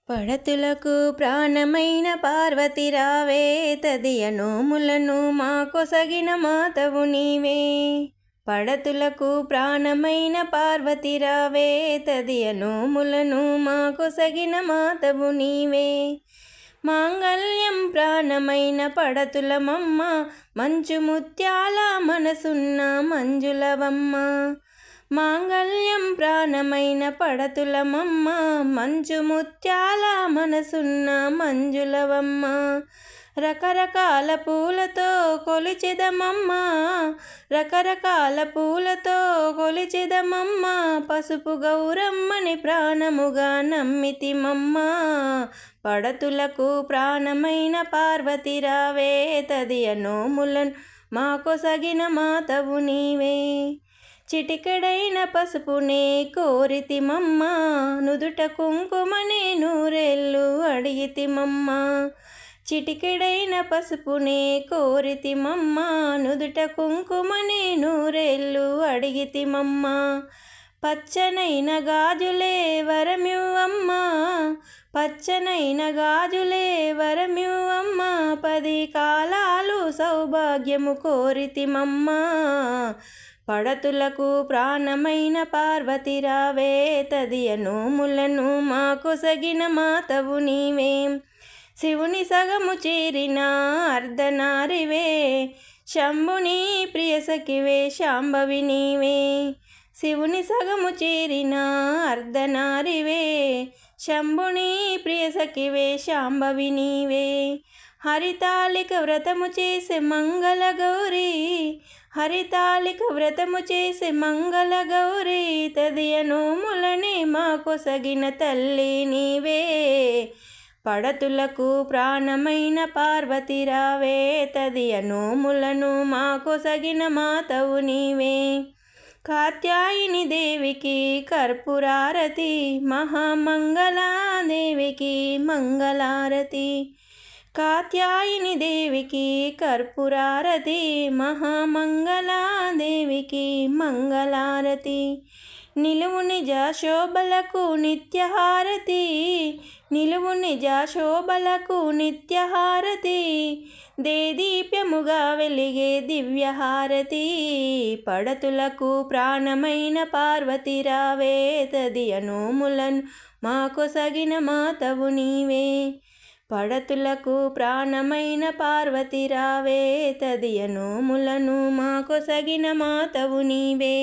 పడతులకు ప్రాణమైన పార్వతి రావే, తదియ నోములను మాకొసగిన మాతవు నీవే. పడతులకు ప్రాణమైన పార్వతి రావే, తదియ నోములను మాకొసగిన మాతవు నీవే. మాంగళ్యం ప్రాణమైన పడతులమమ్మ, మంచు ముత్యాల మనసున్న మంజులవమ్మ. మాంగళ్యం ప్రాణమైన పడతులమమ్మ, మంచు ముత్యాల మనసున్న మంజులవమ్మ. రకరకాల పూలతో కొలిచెదమమ్మ, రకరకాల పూలతో కొలిచెదమమ్మ. పసుపు గౌరమ్మని ప్రాణముగా నమ్మితిమమ్మ. పడతులకు ప్రాణమైన పార్వతి రావే, తదియ నోములను మాకొసగిన మాతవు నీవే. చిటికెడైన పసుపునే కోరితిమమ్మ, నుదుట కుంకుమనే నూరెళ్ళు అడిగితిమమ్మ. చిటికెడైన పసుపునే కోరితిమమ్మ, నుదుట కుంకుమనే నూరెళ్ళు అడిగితిమమ్మ. పచ్చనైన గాజులే వరమివ్వమ్మ, పచ్చనైన గాజులే వరమివ్వమ్మ. 10 కాలాలు సౌభాగ్యము కోరితిమమ్మ. పడతులకు ప్రాణమైన పార్వతి రావే, తదియ నోములను మాకొసగిన మాతవు నీవే. శివుని సగము చేరిన అర్ధనారివే, శంభుని ప్రియసఖివే శాంభవి నీవే. శివుని సగము చేరిన అర్ధనారివే, శంభుని ప్రియసఖివే శాంభవి నీవే. హరితాళిక వ్రతము చేసే మంగళ గౌరీ, హరితాళిక వ్రతము చేసే మంగళ గౌరీ. తదియ నోములనే మాకొసగిన తల్లి నీవే. పడతులకు ప్రాణమైన పార్వతి రావే, తదియ నోములను మాకొసగిన మాతవు నీవే. కాత్యాయని దేవికి కర్పూరారతి, మహామంగళాదేవికి మంగళారతి. కాత్యాయని దేవికి కర్పూరారతి, మహామంగళాదేవికి మంగళారతి. నిలువు నిజ శోభలకు నిత్యహారతి, నిలువు నిజ శోభలకు నిత్యహారతి. దేదీప్యముగా వెలిగే దివ్యహారతి. పడతులకు ప్రాణమైన పార్వతి రావే, తదియ నోములను మాకొసగిన మాతవు నీవే. పడతులకు ప్రాణమైన పార్వతి రావే, తదియ నోములను మాకొసగిన మాతవు నీవే.